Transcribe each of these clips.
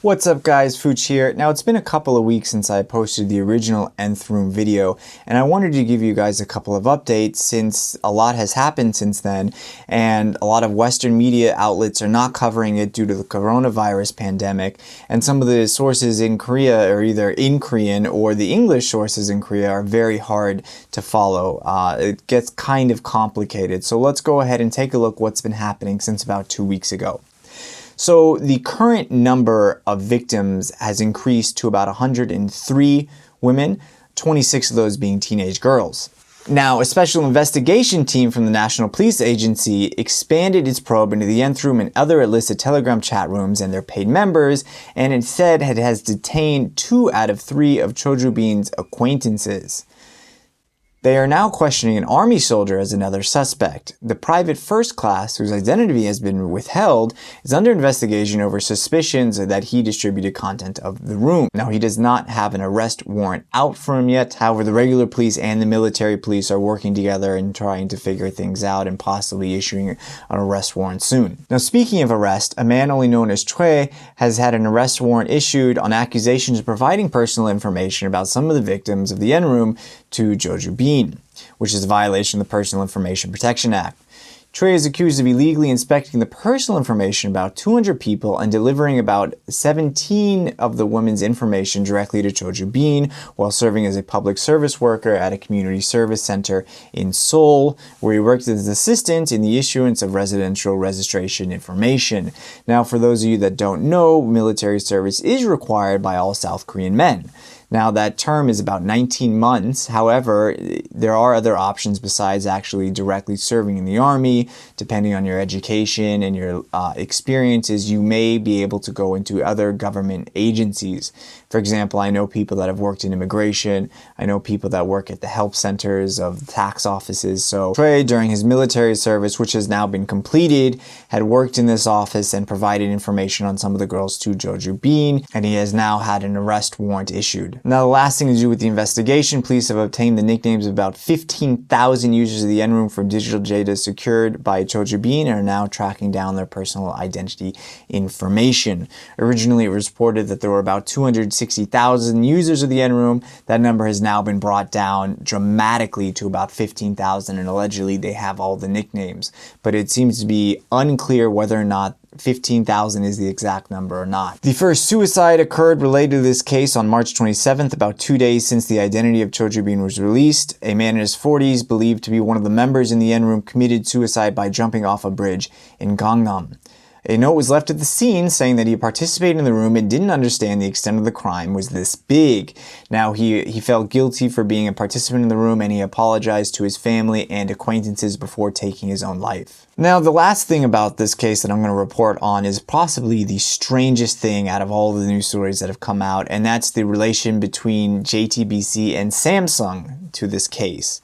What's up guys, Fooch here. Now it's been a couple of weeks since I posted the original Nth Room video, and I wanted to give you guys a couple of updates since a lot has happened since then, and a lot of Western media outlets are not covering it due to the coronavirus pandemic, and some of the sources in Korea are either in Korean or the English sources in Korea are very hard to follow. It gets kind of complicated, so let's go ahead and take a look what's been happening since about 2 weeks ago. So the current number of victims has increased to about 103 women, 26 of those being teenage girls. Now, a special investigation team from the National Police Agency expanded its probe into the Nth Room and other illicit Telegram chat rooms and their paid members, and it said it has detained 2 out of 3 of Cho Joo-bin's acquaintances. They are now questioning an army soldier as another suspect. The private first class, whose identity has been withheld, is under investigation over suspicions that he distributed content of the room. Now, he does not have an arrest warrant out for him yet. However, the regular police and the military police are working together and trying to figure things out and possibly issuing an arrest warrant soon. Now, speaking of arrest, a man only known as Choi has had an arrest warrant issued on accusations of providing personal information about some of the victims of the Nth Room to Cho Joo-bin, which is a violation of the Personal Information Protection Act. Choi is accused of illegally inspecting the personal information of about 200 people and delivering about 17 of the women's information directly to Cho Joo-bin while serving as a public service worker at a community service center in Seoul, where he worked as an assistant in the issuance of residential registration information. Now, for those of you that don't know, military service is required by all South Korean men. Now, that term is about 19 months. However, there are other options besides actually directly serving in the army. Depending on your education and your experiences, you may be able to go into other government agencies. For example, I know people that have worked in immigration. I know people that work at the help centers of tax offices. So Choi, during his military service, which has now been completed, had worked in this office and provided information on some of the girls to Cho Joo-bin, and he has now had an arrest warrant issued. Now, the last thing to do with the investigation, police have obtained the nicknames of about 15,000 users of the Nth Room from digital data secured by Cho Joo-bin and are now tracking down their personal identity information. Originally, it was reported that there were about 260,000 users of the Nth Room. That number has now been brought down dramatically to about 15,000, and allegedly they have all the nicknames. But it seems to be unclear whether or not 15,000 is the exact number or not. The first suicide occurred related to this case on March 27th, about 2 days since the identity of Cho Joo-bin was released. A man in his 40s, believed to be one of the members in the Nth Room, committed suicide by jumping off a bridge in Gangnam. A note was left at the scene saying that he participated in the room and didn't understand the extent of the crime was this big. Now, he felt guilty for being a participant in the room, and he apologized to his family and acquaintances before taking his own life. Now, the last thing about this case that I'm going to report on is possibly the strangest thing out of all the news stories that have come out, and that's the relation between JTBC and Samsung to this case.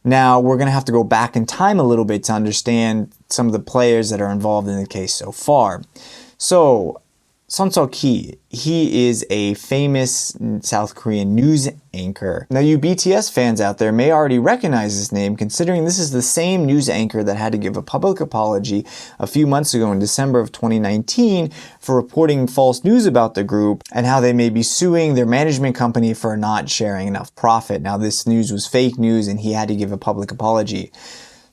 Now, we're going to have to go back in time a little bit to understand some of the players that are involved in the case so far. So, Son Seok-hee, he is a famous South Korean news anchor. Now, you BTS fans out there may already recognize this name, considering this is the same news anchor that had to give a public apology a few months ago in December of 2019 for reporting false news about the group and how they may be suing their management company for not sharing enough profit. Now, this news was fake news and he had to give a public apology.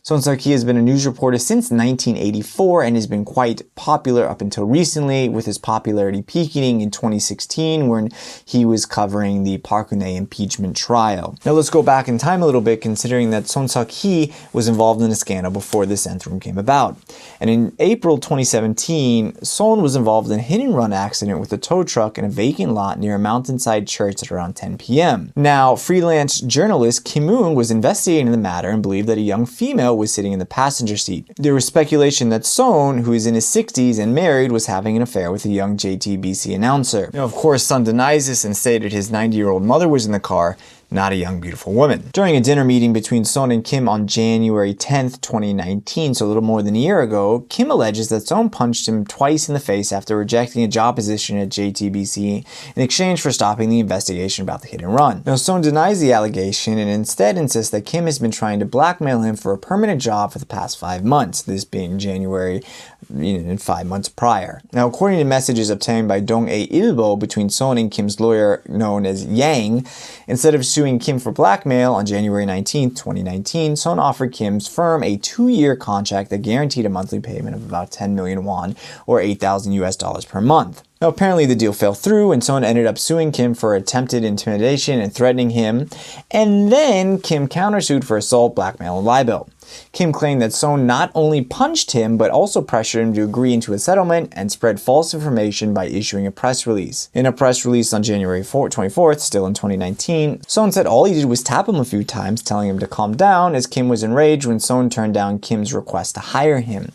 Son Seok-hee has been a news reporter since 1984 and has been quite popular up until recently, with his popularity peaking in 2016 when he was covering the Park Geun-hye impeachment trial. Now, let's go back in time a little bit, considering that Son Seok-hee was involved in a scandal before this Nth Room came about. And in April 2017, Son was involved in a hit-and-run accident with a tow truck in a vacant lot near a mountainside church at around 10 p.m. Now, freelance journalist Kim Moon was investigating the matter and believed that a young female was sitting in the passenger seat. There was speculation that Son, who is in his 60s and married, was having an affair with a young JTBC announcer. Now, of course, Son denies this and stated his 90-year-old mother was in the car. not a young, beautiful woman. During a dinner meeting between Son and Kim on January 10th, 2019, so a little more than a year ago, Kim alleges that Son punched him twice in the face after rejecting a job position at JTBC in exchange for stopping the investigation about the hit and run. Now, Son denies the allegation and instead insists that Kim has been trying to blackmail him for a permanent job for the past 5 months, this being January, 5 months prior. Now, according to messages obtained by Dong-A Ilbo between Son and Kim's lawyer known as Yang, instead of suing Kim for blackmail on January 19, 2019, Son offered Kim's firm a 2-year contract that guaranteed a monthly payment of about 10 million won, or $8,000 per month. Now, apparently the deal fell through and Son ended up suing Kim for attempted intimidation and threatening him, and then Kim countersued for assault, blackmail, and libel. Kim claimed that Son not only punched him, but also pressured him to agree into a settlement and spread false information by issuing a press release. In a press release on January 24th, still in 2019, Son said all he did was tap him a few times, telling him to calm down, as Kim was enraged when Son turned down Kim's request to hire him.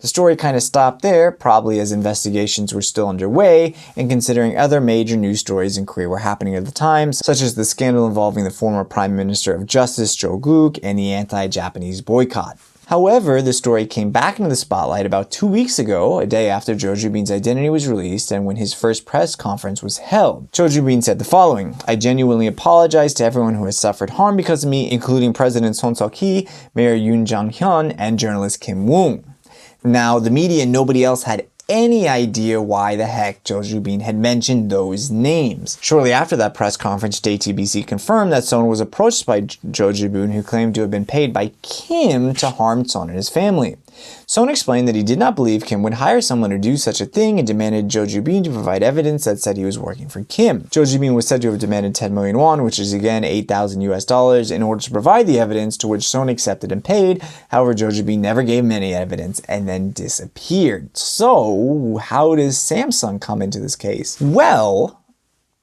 The story kind of stopped there, probably as investigations were still underway, and considering other major news stories in Korea were happening at the time, such as the scandal involving the former Prime Minister of Justice Jo Guk and the anti-Japanese boycott. However, the story came back into the spotlight about 2 weeks ago, a day after Jo Joo-bin's identity was released and when his first press conference was held. Jo Joo-bin said the following: "I genuinely apologize to everyone who has suffered harm because of me, including President Son Seok-hee, Mayor Yoon Jang-hyun, and journalist Kim Woong." Now, the media and nobody else had any idea why the heck Jo Joo-bin had mentioned those names. Shortly after that press conference, JTBC confirmed that Son was approached by Jo Joo-bin, who claimed to have been paid by Kim to harm Son and his family. Son explained that he did not believe Kim would hire someone to do such a thing and demanded Jo Joo-bin to provide evidence that said he was working for Kim. Jo Joo-bin was said to have demanded 10 million won, which is again $8,000, in order to provide the evidence, to which Son accepted and paid. However, Jo Joo-bin never gave him any evidence and then disappeared. So, how does Samsung come into this case? Well,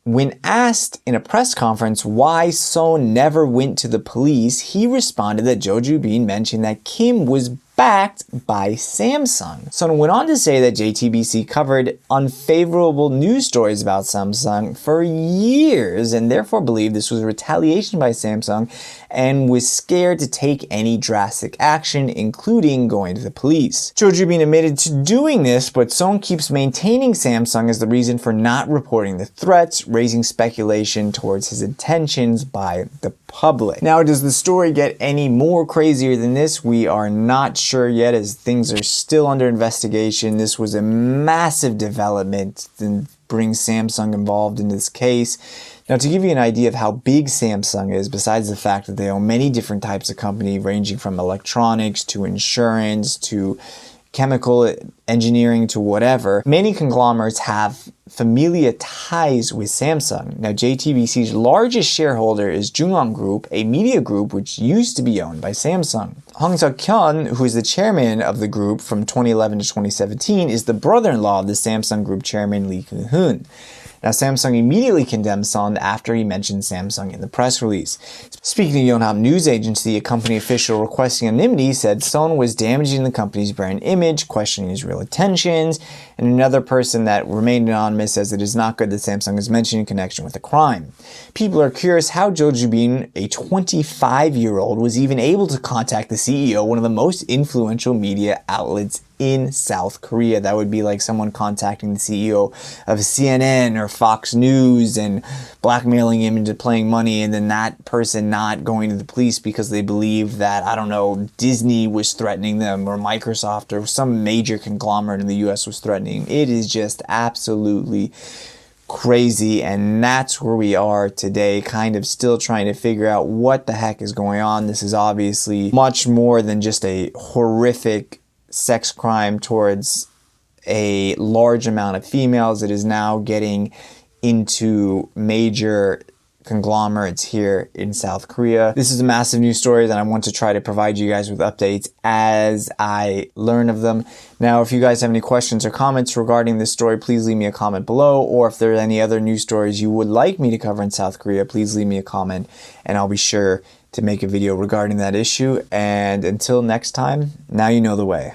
when asked in a press conference why Son never went to the police, he responded that Jo Joo-bin mentioned that Kim was backed by Samsung. Son went on to say that JTBC covered unfavorable news stories about Samsung for years and therefore believed this was retaliation by Samsung and was scared to take any drastic action, including going to the police. Jo Joo-bin admitted to doing this, but Son keeps maintaining Samsung as the reason for not reporting the threats, raising speculation towards his intentions by the public. Now, does the story get any more crazier than this? We are not sure yet, as things are still under investigation. This was a massive development that brings Samsung involved in this case. Now, to give you an idea of how big Samsung is, besides the fact that they own many different types of company, ranging from electronics to insurance to chemical engineering to whatever, many conglomerates have familial ties with Samsung. Now, JTBC's largest shareholder is Jungang Group, a media group which used to be owned by Samsung. Hong Seok-hyun, who is the chairman of the group from 2011 to 2017, is the brother-in-law of the Samsung Group chairman Lee Kyung-hoon. Now, Samsung immediately condemned Son after he mentioned Samsung in the press release. Speaking to Yonhap News Agency, a company official requesting anonymity said Son was damaging the company's brand image, questioning his real intentions, and another person that remained anonymous says it is not good that Samsung is mentioned in connection with the crime. People are curious how Jo Joo-bin, a 25-year-old, was even able to contact the CEO, one of the most influential media outlets in South Korea. That would be like someone contacting the CEO of CNN or Fox News and blackmailing him into paying money, and then that person not going to the police because they believe that, I don't know, Disney was threatening them or Microsoft or some major conglomerate in the US was threatening. It is just absolutely crazy, and that's where we are today, kind of still trying to figure out what the heck is going on. This is obviously much more than just a horrific sex crime towards a large amount of females. It is now getting into major conglomerates here in South Korea. This is a massive news story that I want to try to provide you guys with updates as I learn of them. Now, if you guys have any questions or comments regarding this story, please leave me a comment below, or if there are any other news stories you would like me to cover in South Korea, please leave me a comment and I'll be sure to make a video regarding that issue. And until next time, now you know the way.